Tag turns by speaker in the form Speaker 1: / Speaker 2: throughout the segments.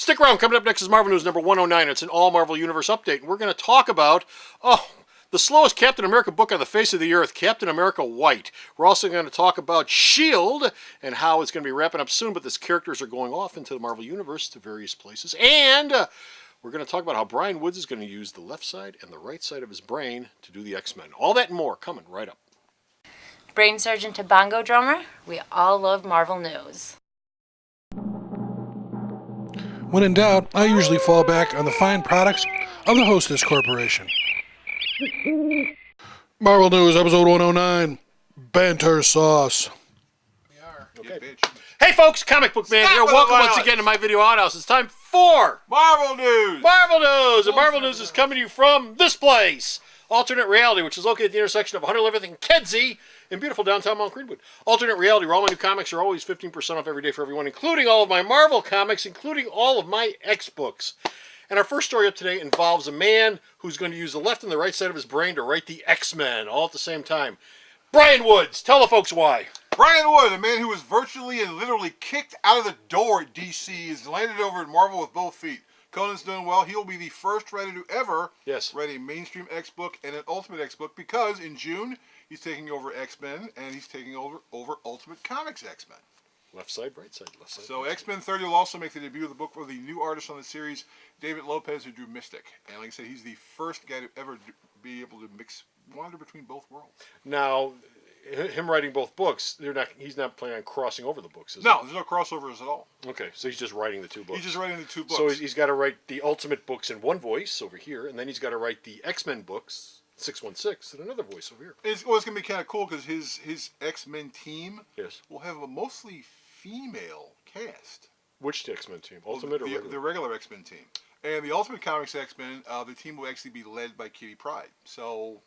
Speaker 1: Stick around. Coming up next is Marvel News number 109. It's an all Marvel Universe update. And we're going to talk about, the slowest Captain America book on the face of the earth, Captain America White. We're also going to talk about S.H.I.E.L.D. and how it's going to be wrapping up soon, but these characters are going off into the Marvel Universe to various places. And we're going to talk about how Brian Woods is going to use the left side and the right side of his brain to do the X-Men. All that and more coming right up.
Speaker 2: Brain surgeon to bongo drummer, we all love Marvel News.
Speaker 3: When in doubt, I usually fall back on the fine products of the Hostess Corporation. Marvel News, episode 109, Banter Sauce.
Speaker 1: Okay. Hey folks, Comic Book Man here. Welcome once again to my video outhouse. It's time for
Speaker 4: Marvel News!
Speaker 1: Marvel News! And Marvel News is coming to you from this place, Alternate Reality, which is located at the intersection of 111th and Kedzie in beautiful downtown Mount Greenwood. Alternate Reality, where all my new comics are always 15% off every day for everyone, including all of my Marvel comics, including all of my X-books. And our first story up today involves a man who's going to use the left and the right side of his brain to write the X-Men all at the same time. Brian Woods, tell the folks why.
Speaker 4: Brian Wood, a man who was virtually and literally kicked out of the door at DC, has landed over at Marvel with both feet. Conan's doing well. He'll be the first writer to ever write a mainstream X-book and an Ultimate X-book, because in June he's taking over X-Men and he's taking over Ultimate Comics X-Men.
Speaker 1: Left side, right side, left side.
Speaker 4: So X-Men 30 will also make the debut of the book for the new artist on the series, David Lopez, who drew Mystic. And like I said, he's the first guy to ever be able to wander between both worlds.
Speaker 1: Now, him writing both books, he's not planning on crossing over the books, is
Speaker 4: No,
Speaker 1: he?
Speaker 4: there's no crossovers at all.
Speaker 1: Okay, so he's just writing the two books.
Speaker 4: He's just writing the two books.
Speaker 1: So he's got to write the Ultimate books in one voice over here, and then he's got to write the X-Men books, 616, in another voice over here.
Speaker 4: It's going to be kind of cool because his X-Men team will have a mostly female cast.
Speaker 1: Which X-Men team? Ultimate or regular?
Speaker 4: The regular X-Men team. And the Ultimate Comics X-Men, the team will actually be led by Kitty Pryde. So,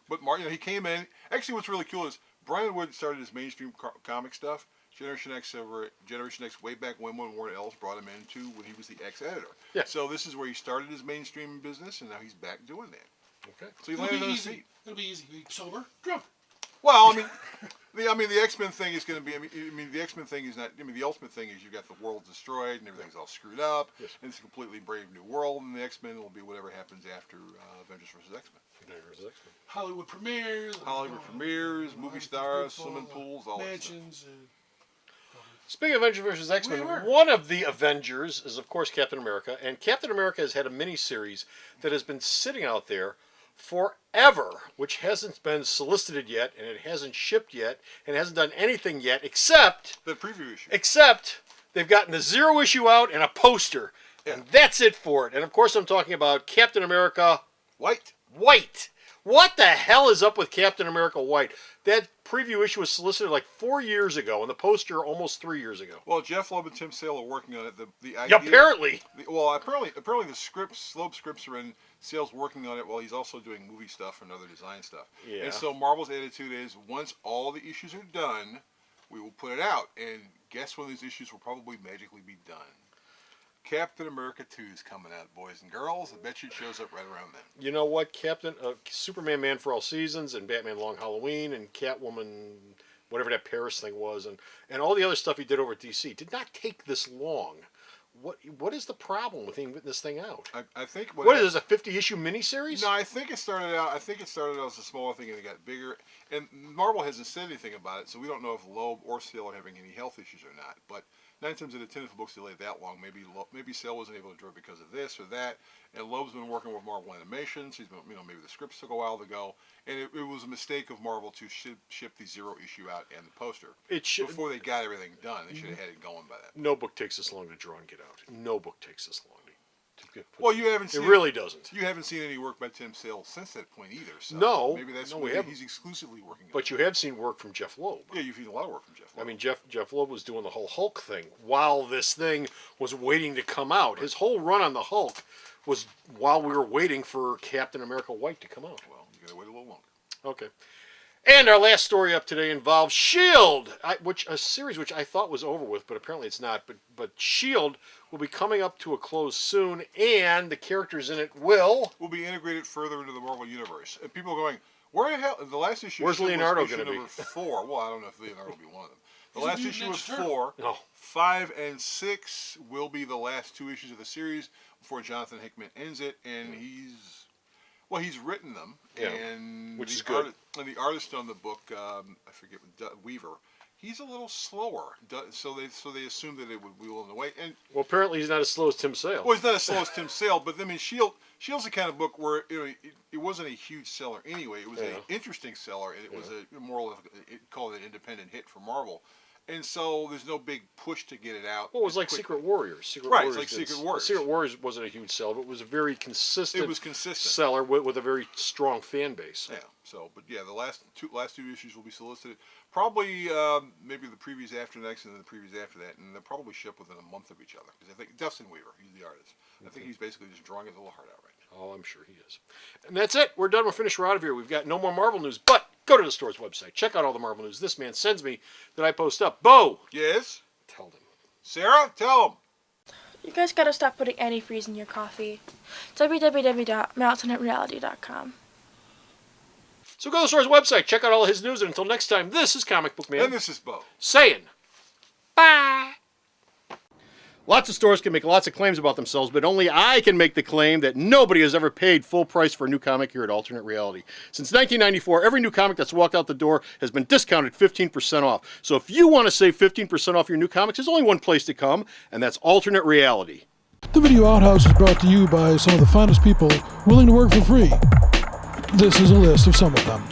Speaker 4: but Martin, he came in. Actually, what's really cool is Brian Wood started his mainstream comic stuff. Generation X way back when Warren Ellis brought him into when he was the X-editor.
Speaker 1: Yeah.
Speaker 4: So this is where he started his mainstream business, and now he's back doing that.
Speaker 1: Okay.
Speaker 4: So he landed on his feet.
Speaker 3: It'll be easy. Be sober, drunk.
Speaker 4: Well, the X-Men thing is going to be. The X-Men thing is not. The Ultimate thing is you've got the world destroyed and everything's all screwed up.
Speaker 1: Yes.
Speaker 4: And it's a completely brave new world. And the X-Men will be whatever happens after Avengers vs. X-Men.
Speaker 3: Hollywood premieres.
Speaker 4: Movie stars, swimming pools, all
Speaker 3: mansions.
Speaker 1: Speaking of Avengers vs. X-Men, one of the Avengers is, of course, Captain America. And Captain America has had a mini-series that has been sitting out there forever, which hasn't been solicited yet, and it hasn't shipped yet, and hasn't done anything yet, except
Speaker 4: the preview issue.
Speaker 1: Except they've gotten the zero issue out and a poster, and that's it for it. And of course, I'm talking about Captain America
Speaker 4: White.
Speaker 1: What the hell is up with Captain America White? That preview issue was solicited like 4 years ago, and the poster almost 3 years ago.
Speaker 4: Well, Jeff Loeb and Tim Sale are working on it. The idea,
Speaker 1: apparently.
Speaker 4: Apparently the scripts, Loeb scripts are in. Sale's working on it while he's also doing movie stuff and other design stuff.
Speaker 1: Yeah.
Speaker 4: And so Marvel's attitude is, once all the issues are done, we will put it out. And guess when these issues will probably magically be done? Captain America 2 is coming out, boys and girls. I bet you it shows up right around then.
Speaker 1: You know what? Superman Man for All Seasons and Batman Long Halloween and Catwoman, whatever that Paris thing was, and all the other stuff he did over at DC did not take this long. What is the problem with getting this thing out?
Speaker 4: I think
Speaker 1: what is this, a 50-issue miniseries?
Speaker 4: No, I think it started out as a smaller thing and it got bigger. And Marvel hasn't said anything about it, so we don't know if Loeb or Sale are having any health issues or not. But 9 times out of 10, if the book's delayed that long, maybe Sale wasn't able to draw because of this or that. And Loeb's been working with Marvel Animation, so he's been, maybe the scripts took a while to go. And it was a mistake of Marvel to ship the zero issue out and the poster before they got everything done. They should have had it going by that.
Speaker 1: No book takes this long to draw and get out. No book takes this long to
Speaker 4: well, you haven't seen
Speaker 1: it. Really doesn't.
Speaker 4: You haven't seen any work by Tim Sale since that point either. So
Speaker 1: no,
Speaker 4: maybe that's he's exclusively working on.
Speaker 1: But you have seen work from Jeff Loeb.
Speaker 4: Yeah, you've seen a lot of work from Jeff Loeb.
Speaker 1: I mean, Jeff Loeb was doing the whole Hulk thing while this thing was waiting to come out. His whole run on the Hulk was while we were waiting for Captain America White to come out.
Speaker 4: Well, you gotta wait a little longer.
Speaker 1: Okay. And our last story up today involves S.H.I.E.L.D., a series which I thought was over with, but apparently it's not. But S.H.I.E.L.D. will be coming up to a close soon, and the characters in it will
Speaker 4: be integrated further into the Marvel Universe. And people are going, where the hell? The last issue.
Speaker 1: Where's Leonardo going to be?
Speaker 4: Number 4. Well, I don't know if Leonardo will be one of them. The last issue was 4.
Speaker 1: No.
Speaker 4: 5 and 6 will be the last 2 issues of the series before Jonathan Hickman ends it, and he's written them, and
Speaker 1: which is good.
Speaker 4: And the artist on the book, I forget, Weaver, he's a little slower, so they assumed that it would wheel in the way. And
Speaker 1: Well, apparently he's not as slow as Tim Sale.
Speaker 4: well, he's not as slow as Tim Sale, but I mean, Shield's the kind of book where it wasn't a huge seller anyway. It was an interesting seller, and it was a more called an independent hit for Marvel. And so there's no big push to get it out.
Speaker 1: Well, it was like
Speaker 4: quickly.
Speaker 1: Secret Warriors.
Speaker 4: Right, it's like Secret Warriors.
Speaker 1: Secret Warriors wasn't a huge seller, but it was a very consistent.
Speaker 4: It was consistent.
Speaker 1: Seller with a very strong fan base.
Speaker 4: Yeah. So, but yeah, the last two issues will be solicited. Probably maybe the previews after next, and then the previews after that, and they'll probably ship within a month of each other. Because I think Dustin Weaver, he's the artist. I think he's basically just drawing his little heart out right now.
Speaker 1: Oh, I'm sure he is. And that's it. We're done. We're finished. We're out of here. We've got no more Marvel news, but go to the store's website. Check out all the Marvel news this man sends me that I post up. Bo!
Speaker 4: Yes?
Speaker 1: Tell them.
Speaker 4: Sarah, tell him.
Speaker 5: You guys gotta stop putting antifreeze in your coffee. www.mountainatreality.com.
Speaker 1: So go to the store's website. Check out all of his news. And until next time, this is Comic Book Man
Speaker 4: And this is Bo.
Speaker 1: saying bye. Lots of stores can make lots of claims about themselves, but only I can make the claim that nobody has ever paid full price for a new comic here at Alternate Reality. Since 1994, every new comic that's walked out the door has been discounted 15% off. So if you want to save 15% off your new comics, there's only one place to come, and that's Alternate Reality.
Speaker 3: The Video Outhouse is brought to you by some of the finest people willing to work for free. This is a list of some of them.